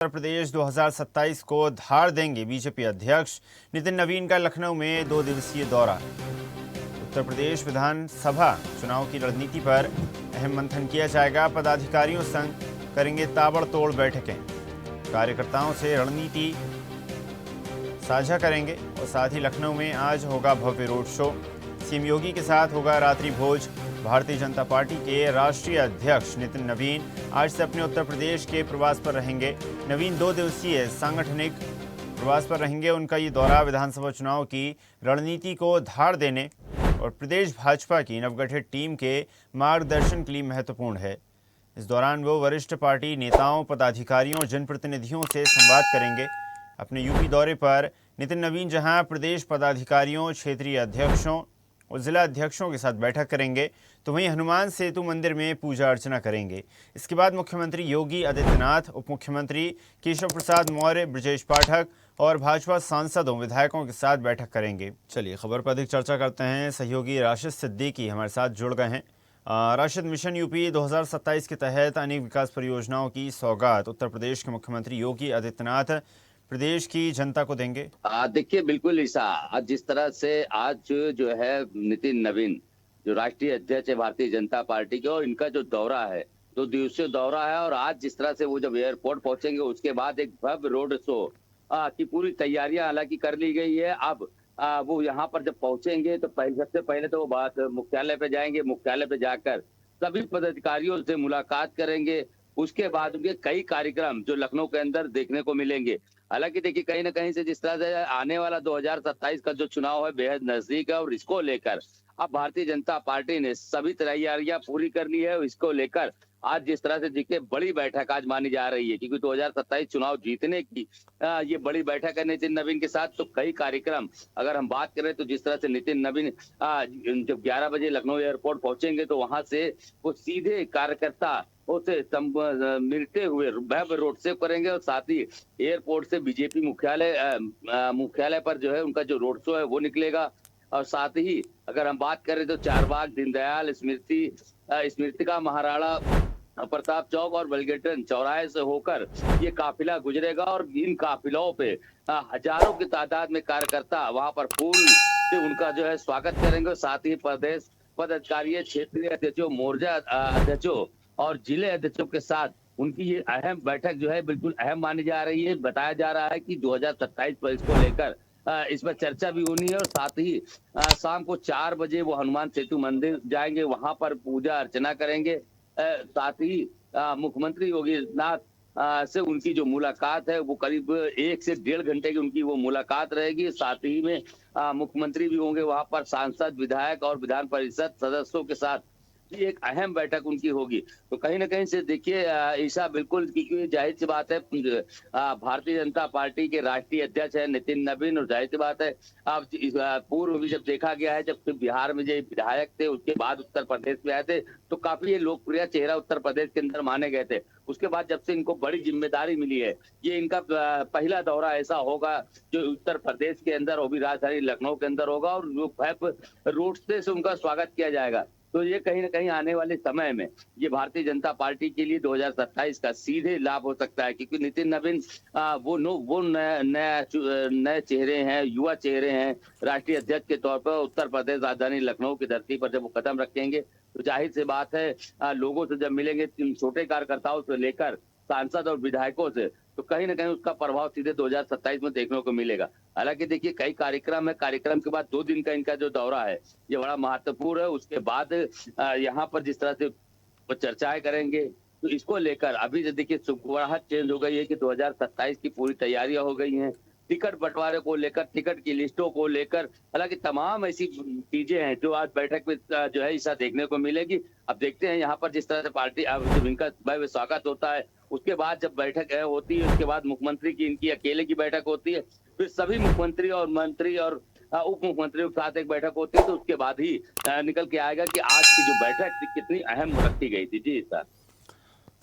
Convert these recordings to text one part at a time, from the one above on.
उत्तर प्रदेश 2027 को धार देंगे बीजेपी अध्यक्ष नितिन नवीन का लखनऊ में 2 दिवसीय दौरा। उत्तर प्रदेश विधानसभा चुनाव की रणनीति पर अहम मंथन किया जाएगा। पदाधिकारियों संग करेंगे ताबड़तोड़ बैठकें, कार्यकर्ताओं से रणनीति साझा करेंगे और साथ ही लखनऊ में आज होगा भव्य रोड शो। सीएम योगी के साथ होगा रात्रि भोज। भारतीय जनता पार्टी के राष्ट्रीय अध्यक्ष नितिन नवीन आज से अपने उत्तर प्रदेश के प्रवास पर रहेंगे। नवीन 2 दिवसीय सांगठनिक प्रवास पर रहेंगे। उनका ये दौरा विधानसभा चुनाव की रणनीति को धार देने और प्रदेश भाजपा की नवगठित टीम के मार्गदर्शन के लिए महत्वपूर्ण है। इस दौरान वो वरिष्ठ पार्टी नेताओं, पदाधिकारियों, जनप्रतिनिधियों से संवाद करेंगे। अपने यूपी दौरे पर नितिन नवीन जहां प्रदेश पदाधिकारियों, क्षेत्रीय अध्यक्षों और जिला अध्यक्षों के साथ बैठक करेंगे, तो वहीं हनुमान सेतु मंदिर में पूजा अर्चना करेंगे। इसके बाद मुख्यमंत्री योगी आदित्यनाथ, उप मुख्यमंत्री केशव प्रसाद मौर्य, ब्रजेश पाठक और भाजपा सांसदों, विधायकों के साथ बैठक करेंगे। चलिए खबर पर अधिक चर्चा करते हैं। सहयोगी राशिद सिद्दीकी हमारे साथ जुड़ गए हैं। राशिद, मिशन यूपी 2027 के तहत अनेक विकास परियोजनाओं की सौगात उत्तर प्रदेश के मुख्यमंत्री योगी आदित्यनाथ प्रदेश की जनता को देंगे। देखिए, बिल्कुल ईसा, आज जिस तरह से आज जो है नितिन नवीन जो राष्ट्रीय अध्यक्ष है भारतीय जनता पार्टी के, और इनका जो दौरा है 2 दिवसीय दौरा है, और आज जिस तरह से वो जब एयरपोर्ट पहुंचेंगे उसके बाद एक भव्य रोड शो की पूरी तैयारियां हालांकि कर ली गई है। अब वो यहाँ पर जब पहुंचेंगे तो सबसे पहले तो वो बात मुख्यालय पे जाएंगे। मुख्यालय पे जाकर सभी पदाधिकारियों से मुलाकात करेंगे। उसके बाद उनके कई कार्यक्रम जो लखनऊ के अंदर देखने को मिलेंगे। हालांकि देखिए, कहीं ना कहीं से जिस तरह से आने वाला 2027 का जो चुनाव है बेहद नजदीक है, और इसको लेकर अब भारतीय जनता पार्टी ने सभी तैयारियां पूरी कर ली है। इसको लेकर आज जिस तरह से देखिए बड़ी बैठक आज मानी जा रही है, क्योंकि 2027 चुनाव जीतने की ये बड़ी बैठक है नितिन नवीन के साथ। तो कई कार्यक्रम अगर हम बात करें तो जिस तरह से नितिन नवीन जब 11 बजे लखनऊ एयरपोर्ट पहुंचेंगे तो वहां से वो सीधे कार्यकर्ता उसे मिलते हुए भव्य रोड शो करेंगे, और साथ ही एयरपोर्ट से बीजेपी मुख्यालय पर जो है उनका जो रोड शो है वो निकलेगा। और साथ ही अगर हम बात करें तो चारबाग, दीनदयाल स्मृतिका, महाराणा प्रताप चौक और वेलगेटन चौराहे से होकर ये काफिला गुजरेगा, और इन काफिलों पे हजारों की तादाद में कार्यकर्ता वहां पर फूल से उनका जो है स्वागत करेंगे। साथ ही प्रदेश पदाधिकारी, क्षेत्रीय अध्यक्षों, मोर्चा अध्यक्षों और जिले अध्यक्षों के साथ उनकी ये अहम बैठक जो है बिल्कुल अहम मानी जा रही है। बताया जा रहा है कि 2027 पर इसको लेकर इस पर चर्चा भी होनी है, और साथ ही शाम को 4 बजे वो हनुमान सेतु मंदिर जाएंगे, वहां पर पूजा अर्चना करेंगे। साथ ही मुख्यमंत्री योगी आदित्यनाथ से उनकी जो मुलाकात है वो करीब 1 से 1.5 घंटे की उनकी वो मुलाकात रहेगी। साथ ही में मुख्यमंत्री भी होंगे वहां पर, सांसद, विधायक और विधान परिषद सदस्यों के साथ ये एक अहम बैठक उनकी होगी। तो कहीं ना कहीं से देखिए ईशा, बिल्कुल, क्योंकि जाहिर सी बात है भारतीय जनता पार्टी के राष्ट्रीय अध्यक्ष है नितिन नवीन, और जाहिर सी बात है अब पूर्व भी जब देखा गया है, जब बिहार में जो विधायक थे उसके बाद उत्तर प्रदेश में आए थे तो काफी ये लोकप्रिय चेहरा उत्तर प्रदेश के अंदर माने गए थे। उसके बाद जब से इनको बड़ी जिम्मेदारी मिली है, ये इनका पहला दौरा ऐसा होगा जो उत्तर प्रदेश के अंदर, वो भी राजधानी लखनऊ के अंदर होगा, और रोड से उनका स्वागत किया जाएगा। तो ये कहीं ना कहीं आने वाले समय में ये भारतीय जनता पार्टी के लिए 2027 का सीधे लाभ हो सकता है, क्योंकि नितिन नवीन वो नए चेहरे हैं, युवा चेहरे हैं। राष्ट्रीय अध्यक्ष के तौर पर उत्तर प्रदेश राजधानी लखनऊ की धरती पर जब वो कदम रखेंगे तो जाहिर सी बात है लोगों से जब मिलेंगे, छोटे कार्यकर्ताओं से लेकर सांसद और विधायकों से, तो कहीं ना कहीं उसका प्रभाव सीधे 2027 में देखने को मिलेगा। हालांकि देखिए कई कार्यक्रम है, कार्यक्रम के बाद 2 दिन का इनका जो दौरा है ये बड़ा महत्वपूर्ण है। उसके बाद यहाँ पर जिस तरह से वो चर्चाएं करेंगे, तो इसको लेकर अभी जो देखिए सुखबराहट चेंज हो गई है कि 2027 की पूरी तैयारियां हो गई हैं। टिकट बंटवारे को लेकर, टिकट की लिस्टों को लेकर, हालांकि तमाम ऐसी चीजें हैं जो आज बैठक में जो है ऐसा देखने को मिलेगी। अब देखते हैं यहाँ पर जिस तरह से पार्टी जब इनका भव्य स्वागत होता है, उसके बाद जब बैठक होती है, उसके बाद मुख्यमंत्री की इनकी अकेले की बैठक होती है, फिर सभी मुख्यमंत्री और मंत्री और उप मुख्यमंत्रियों के साथ एक बैठक होती है, तो उसके बाद ही निकल के आएगा कि आज की जो बैठक कितनी अहम रखी गई थी। जी सर।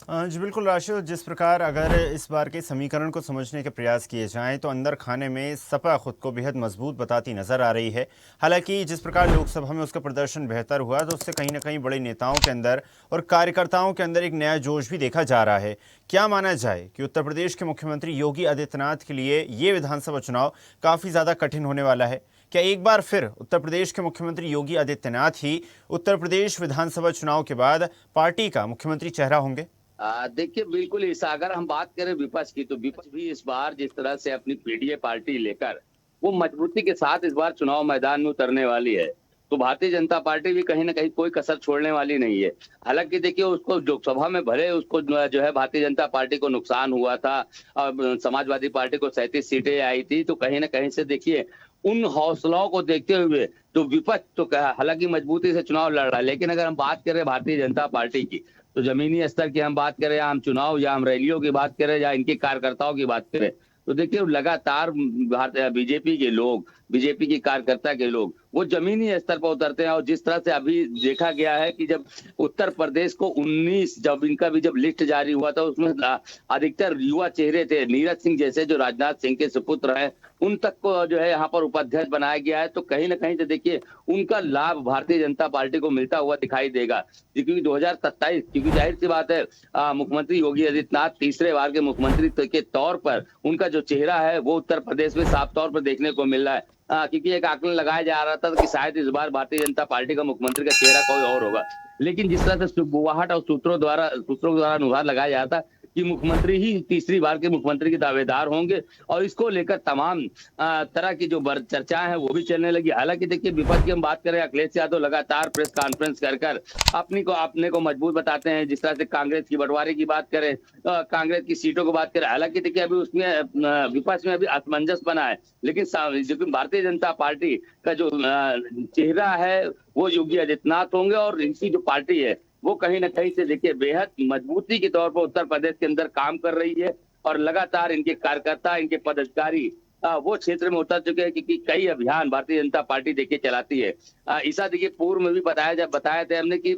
जी बिल्कुल राशिद, जिस प्रकार अगर इस बार के समीकरण को समझने के प्रयास किए जाएं तो अंदर खाने में सपा खुद को बेहद मजबूत बताती नजर आ रही है। हालांकि जिस प्रकार लोकसभा में उसका प्रदर्शन बेहतर हुआ तो उससे कहीं ना कहीं बड़े नेताओं के अंदर और कार्यकर्ताओं के अंदर एक नया जोश भी देखा जा रहा है। क्या माना जाए कि उत्तर प्रदेश के मुख्यमंत्री योगी आदित्यनाथ के लिए ये विधानसभा चुनाव काफ़ी ज़्यादा कठिन होने वाला है? क्या एक बार फिर उत्तर प्रदेश के मुख्यमंत्री योगी आदित्यनाथ ही उत्तर प्रदेश विधानसभा चुनाव के बाद पार्टी का मुख्यमंत्री चेहरा होंगे? देखिए बिल्कुल ऐसा, अगर हम बात करें विपक्ष की, तो विपक्ष भी इस बार जिस तरह से अपनी पीडीए पार्टी लेकर वो मजबूती के साथ इस बार चुनाव मैदान में उतरने वाली है, तो भारतीय जनता पार्टी भी कहीं ना कहीं कोई कसर छोड़ने वाली नहीं है। हालांकि देखिए, उसको लोकसभा में भले उसको जो है भारतीय जनता पार्टी को नुकसान हुआ था, और समाजवादी पार्टी को 37 सीटें आई थी, तो कहीं ना कहीं से देखिए उन हौसलों को देखते हुए तो विपक्ष तो हालांकि मजबूती से चुनाव लड़ रहा है, लेकिन अगर हम बात करें भारतीय जनता पार्टी की, तो जमीनी स्तर की हम बात करें, या हम चुनाव या हम रैलियों की बात करें या इनके कार्यकर्ताओं की बात करें, तो देखिए लगातार बीजेपी के लोग, बीजेपी की कार्यकर्ता के लोग वो जमीनी स्तर पर उतरते हैं। और जिस तरह से अभी देखा गया है कि जब उत्तर प्रदेश को 19 जब इनका भी जब लिस्ट जारी हुआ था, उसमें अधिकतर युवा चेहरे थे। नीरज सिंह जैसे जो राजनाथ सिंह के सुपुत्र हैं, उन तक को जो है यहाँ पर उपाध्यक्ष बनाया गया है, तो कहीं ना कहीं से देखिए उनका लाभ भारतीय जनता पार्टी को मिलता हुआ दिखाई देगा। क्योंकि 2027, क्योंकि जाहिर सी बात है मुख्यमंत्री योगी आदित्यनाथ तीसरे बार के मुख्यमंत्री के तौर पर उनका जो चेहरा है वो उत्तर प्रदेश में साफ तौर पर देखने को मिल रहा है। क्योंकि एक आकलन लगाया जा रहा था कि शायद इस बार भारतीय जनता पार्टी का मुख्यमंत्री का चेहरा कोई और होगा, लेकिन जिस तरह से गुवाहाट और सूत्रों द्वारा अनुमान लगाया जा रहा था कि मुख्यमंत्री ही तीसरी बार के मुख्यमंत्री के दावेदार होंगे, और इसको लेकर तमाम तरह की जो चर्चाएं हैं वो भी चलने लगी। हालांकि देखिए, विपक्ष की हम बात करें, अखिलेश यादव लगातार प्रेस कॉन्फ्रेंस कर अपने को मजबूत बताते हैं। जिस तरह से कांग्रेस की बंटवारे की बात करें, कांग्रेस की सीटों की बात करें, हालांकि देखिए अभी उसमें विपक्ष में अभी असमंजस बना है, लेकिन भारतीय जनता पार्टी का जो चेहरा है वो योगी आदित्यनाथ होंगे, और इनकी जो पार्टी है वो कहीं ना कहीं से देखिए बेहद मजबूती के तौर पर उत्तर प्रदेश के अंदर काम कर रही है, और लगातार इनके कार्यकर्ता, इनके पदाधिकारी वो क्षेत्र में उतर चुके हैं, क्योंकि कई अभियान भारतीय जनता पार्टी देखिए चलाती है। ऐसा देखिए पूर्व में भी बताया था हमने कि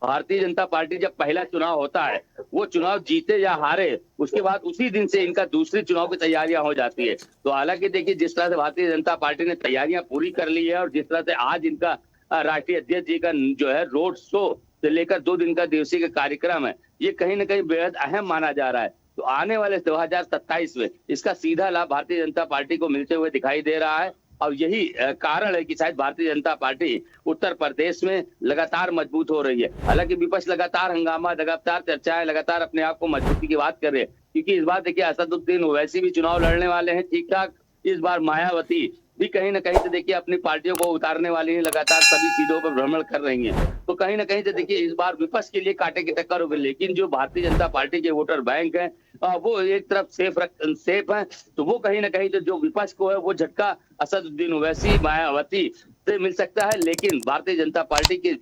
भारतीय जनता पार्टी जब पहला चुनाव होता है, वो चुनाव जीते या हारे, उसके बाद उसी दिन से इनका दूसरी चुनाव की तैयारियां हो जाती है। तो हालांकि देखिए जिस तरह से भारतीय जनता पार्टी ने तैयारियां पूरी कर ली है, और जिस तरह से आज इनका राष्ट्रीय अध्यक्ष जी का जो है रोड शो से लेकर 2 दिन का दिवसीय कार्यक्रम है, ये कहीं ना कहीं बेहद अहम माना जा रहा है। तो आने वाले 2027 में इसका सीधा लाभ भारतीय जनता पार्टी को मिलते हुए दिखाई दे रहा है, और यही कारण है कि शायद भारतीय जनता पार्टी उत्तर प्रदेश में लगातार मजबूत हो रही है। हालांकि विपक्ष लगातार हंगामा, लगातार चर्चाएं, लगातार अपने आप को मजबूती की बात कर रहे हैं, क्योंकि इस बार देखिए असदुद्दीन ओवैसी भी चुनाव लड़ने वाले हैं ठीक ठाक। इस बार मायावती भी कहीं ना कहीं से देखिए अपनी पार्टियों को उतारने वाली है, लगातार सभी सीटों पर भ्रमण कर रही हैं। तो कहीं ना कहीं से देखिए इस बार विपक्ष के लिए कांटे की टक्कर होगी, लेकिन जो भारतीय जनता पार्टी के वोटर बैंक हैं वो एक तरफ सेफ है, तो वो कहीं ना कहीं जो विपक्ष को है वो झटका असदुद्दीन ओवैसी, मायावती से मिल सकता है, लेकिन भारतीय जनता पार्टी की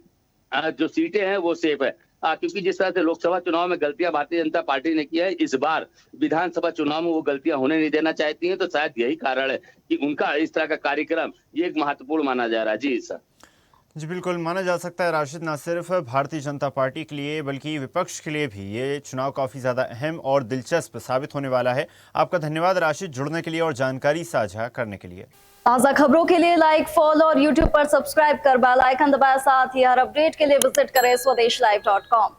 जो सीटें हैं वो सेफ है। क्योंकि जिस तरह से लोकसभा चुनाव में गलतियां भारतीय जनता पार्टी ने की है, इस बार विधानसभा चुनाव में वो गलतियां होने नहीं देना चाहती हैं, तो शायद यही कारण है कि उनका इस तरह का कार्यक्रम ये एक महत्वपूर्ण माना जा रहा है। जी सर। जी बिल्कुल, माना जा सकता है राशिद, ना सिर्फ भारतीय जनता पार्टी के लिए बल्कि विपक्ष के लिए भी ये चुनाव काफ़ी ज़्यादा अहम और दिलचस्प साबित होने वाला है। आपका धन्यवाद राशिद, जुड़ने के लिए और जानकारी साझा करने के लिए। ताज़ा खबरों के लिए लाइक, फॉलो और यूट्यूब पर सब्सक्राइब कर बेल आइकन दबाएं। साथ ही हर अपडेट के लिए विजिट करें swedeshlive.com।